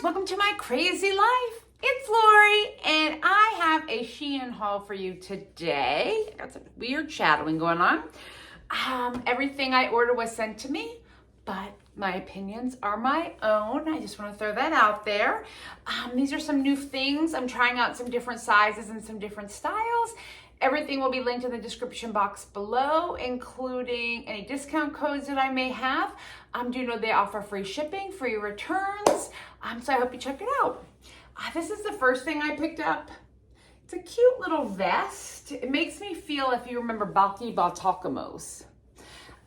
welcome to my crazy life. It's Lori, and I have a SHEIN haul for you today. Got some weird shadowing going on. Everything I ordered was sent to me, but my opinions are my own. I just want to throw that out there. These are some new things. I'm trying out some different sizes and some different styles. Everything will be linked in the description box below, including any discount codes that I may have. Do you know they offer free shipping, free returns? So I hope you check it out. This is the first thing I picked up. It's a cute little vest. It makes me feel, if you remember, Baki Baltakamos.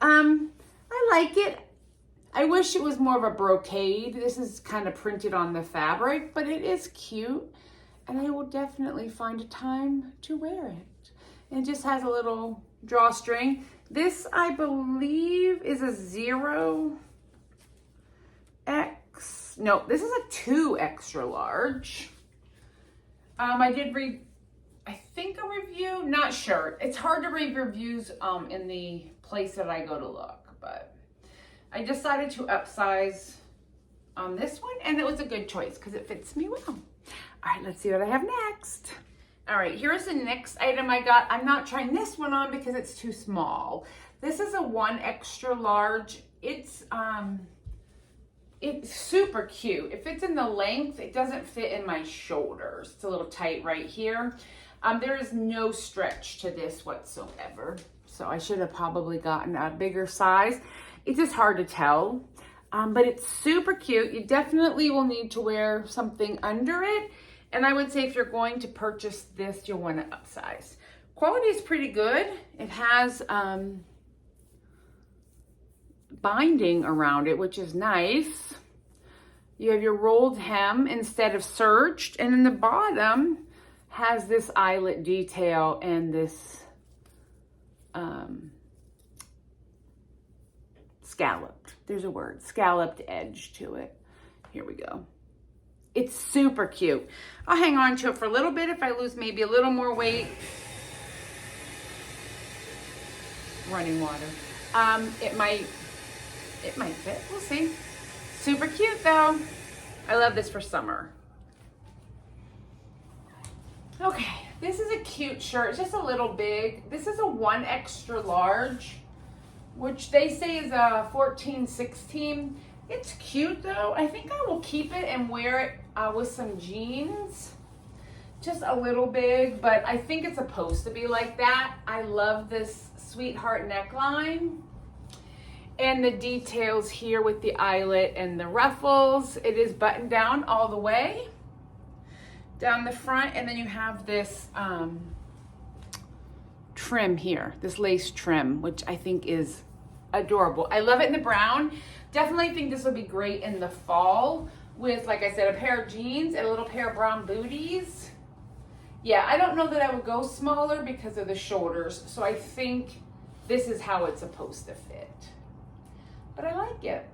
I like it. I wish it was more of a brocade. This is kind of printed on the fabric, but it is cute. And I will definitely find a time to wear it. And it just has a little drawstring. This, I believe, is a 0X. No, this is a 2 extra large. I did read, I think, a review. Not sure. It's hard to read reviews in the place that I go to look. But I decided to upsize on this one. And it was a good choice because it fits me well. All right, let's see what I have next. All right, here's the next item I got. I'm not trying this one on because it's too small. This is a 1 extra large. It's super cute. It fits in the length. It doesn't fit in my shoulders. It's a little tight right here. There is no stretch to this whatsoever. So I should have probably gotten a bigger size. It's just hard to tell. But it's super cute. You definitely will need to wear something under it. And I would say if you're going to purchase this, you'll want to upsize. Quality is pretty good. It has binding around it, which is nice. You have your rolled hem instead of serged. And then the bottom has this eyelet detail and this scalloped. There's a word, scalloped edge to it. Here we go. It's super cute. I'll hang on to it for a little bit if I lose maybe a little more weight. Running water. It might fit. We'll see. Super cute though. I love this for summer. Okay, this is a cute shirt. It's just a little big. This is a 1 extra large, which they say is a 14-16. It's cute though. I think I will keep it and wear it with some jeans. Just a little big, but I think it's supposed to be like that. I love this sweetheart neckline. And the details here with the eyelet and the ruffles. It is buttoned down all the way down the front. And then you have this trim here, this lace trim, which I think is adorable. I love it in the brown. Definitely think this would be great in the fall with, like I said, a pair of jeans and a little pair of brown booties. Yeah, I don't know that I would go smaller because of the shoulders. So I think this is how it's supposed to fit. But I like it.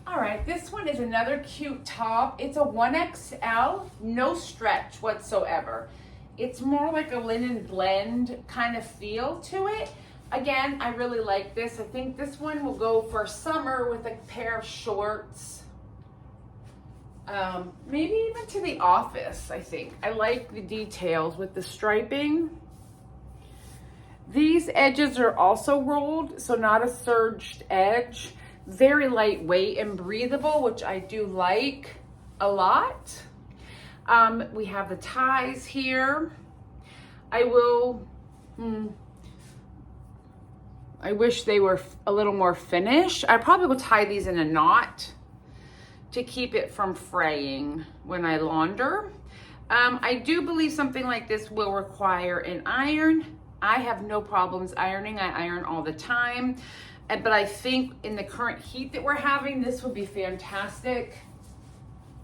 All right, this one is another cute top. It's a 1XL, no stretch whatsoever. It's more like a linen blend kind of feel to it. Again, I really like this. I think this one will go for summer with a pair of shorts. Maybe even to the office, I think. I like the details with the striping. These edges are also rolled, so not a serged edge. Very lightweight and breathable, which I do like a lot. We have the ties here. I wish they were a little more finished. I probably will tie these in a knot to keep it from fraying when I launder. I do believe something like this will require an iron. I have no problems ironing. I iron all the time. But I think in the current heat that we're having, this would be fantastic.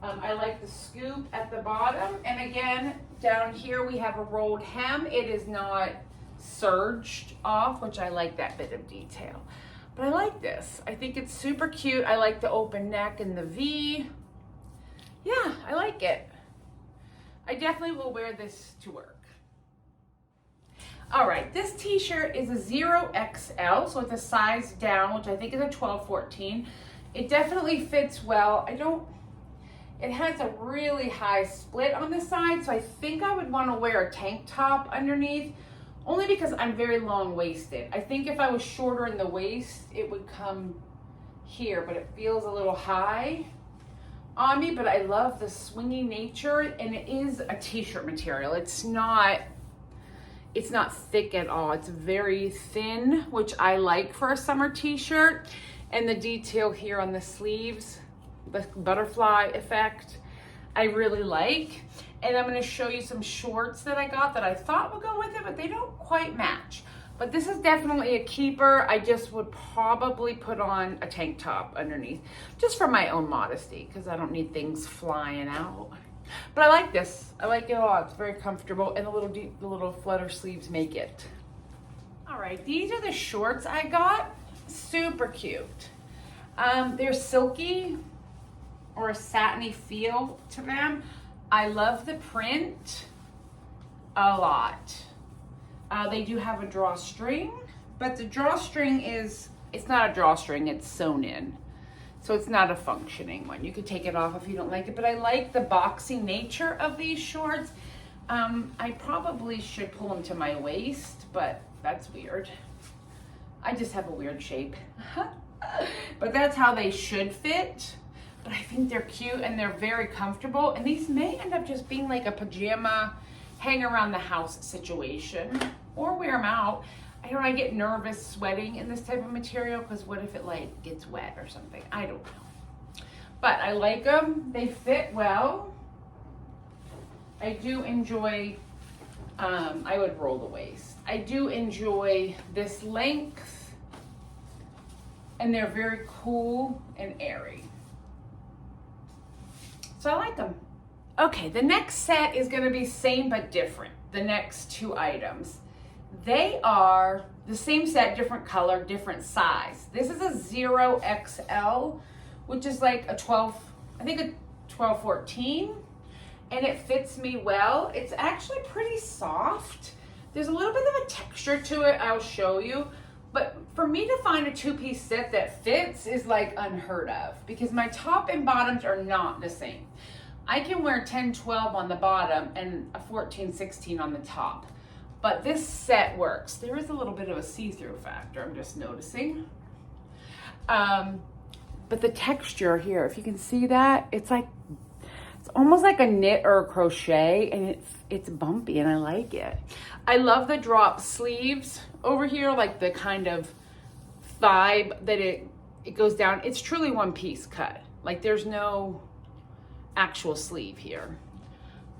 I like the scoop at the bottom. And again, down here we have a rolled hem. It is not serged off, which I like that bit of detail. But I like this. I think it's super cute. I like the open neck and the V. Yeah, I like it. I definitely will wear this to work. All right, this t-shirt is a 0XL, so it's a size down, which I think is a 12-14. It definitely fits well. It has a really high split on the side, so I think I would want to wear a tank top underneath, only because I'm very long-waisted. I think if I was shorter in the waist, it would come here, but it feels a little high on me. But I love the swingy nature, and it is a t-shirt material. It's not thick at all. It's very thin, which I like for a summer t-shirt. And the detail here on the sleeves, the butterfly effect, I really like. And I'm gonna show you some shorts that I got that I thought would go with it, but they don't quite match. But this is definitely a keeper. I just would probably put on a tank top underneath, just for my own modesty, because I don't need things flying out. But I like this. I like it a lot. It's very comfortable, and the little flutter sleeves make it. All right, these are the shorts I got. Super cute. They're silky or a satiny feel to them. I love the print a lot. They do have a drawstring, but the drawstring it's not a drawstring, it's sewn in. So it's not a functioning one. You could take it off if you don't like it, but I like the boxy nature of these shorts. I probably should pull them to my waist, but that's weird. I just have a weird shape. But that's how they should fit. But I think they're cute and they're very comfortable. And these may end up just being like a pajama, hang around the house situation, or wear them out. I get nervous sweating in this type of material, because what if it like gets wet or something? I don't know. But I like them. They fit well. I do enjoy, I would roll the waist. I do enjoy this length, and they're very cool and airy. So I like them. Okay, the next set is gonna be same but different. The next two items. They are the same set, different color, different size. This is a 0XL, which is like a 12-14, and it fits me well. It's actually pretty soft. There's a little bit of a texture to it, I'll show you. But for me to find a two-piece set that fits is like unheard of, because my top and bottoms are not the same. I can wear 10-12 on the bottom and a 14-16 on the top. But this set works. There is a little bit of a see-through factor, I'm just noticing. But the texture here, if you can see that, it's almost like a knit or a crochet, and it's bumpy, and I like it. I love the drop sleeves over here, like the kind of vibe that it goes down. It's truly one piece cut. Like there's no actual sleeve here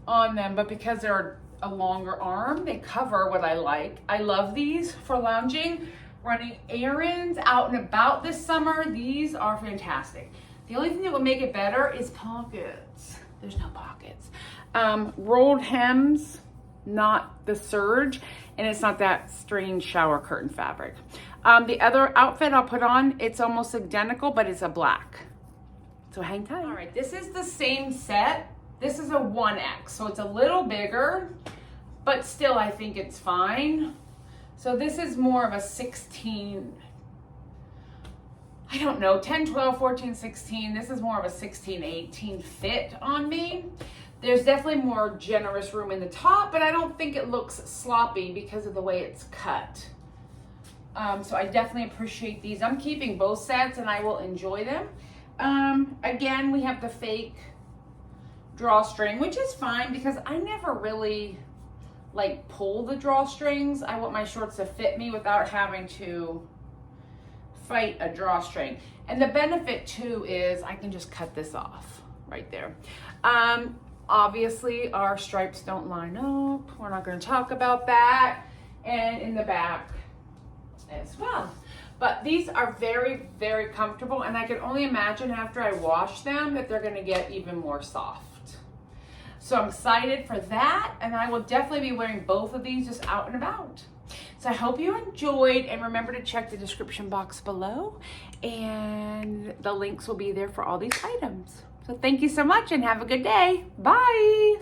on them, but because they're a longer arm, they cover what I like. I love these for lounging, running errands, out and about this summer. These are fantastic. The only thing that would make it better is pockets. There's no pockets. Rolled hems, not the serge, and it's not that strange shower curtain fabric. The other outfit I'll put on, it's almost identical, but it's a black. So hang tight. All right, this is the same set. This is a 1X, so it's a little bigger, but still I think it's fine. So this is more of a 16, I don't know, 10, 12, 14, 16. This is more of a 16, 18 fit on me. There's definitely more generous room in the top, but I don't think it looks sloppy because of the way it's cut. So I definitely appreciate these. I'm keeping both sets and I will enjoy them. Again, we have the fake drawstring, which is fine because I never really like pull the drawstrings. I want my shorts to fit me without having to fight a drawstring. And the benefit too is I can just cut this off right there. Obviously our stripes don't line up. We're not going to talk about that. And in the back as well. But these are very, very comfortable, and I can only imagine after I wash them that they're gonna get even more soft. So I'm excited for that, and I will definitely be wearing both of these just out and about. So I hope you enjoyed, and remember to check the description box below, and the links will be there for all these items. So thank you so much, and have a good day. Bye.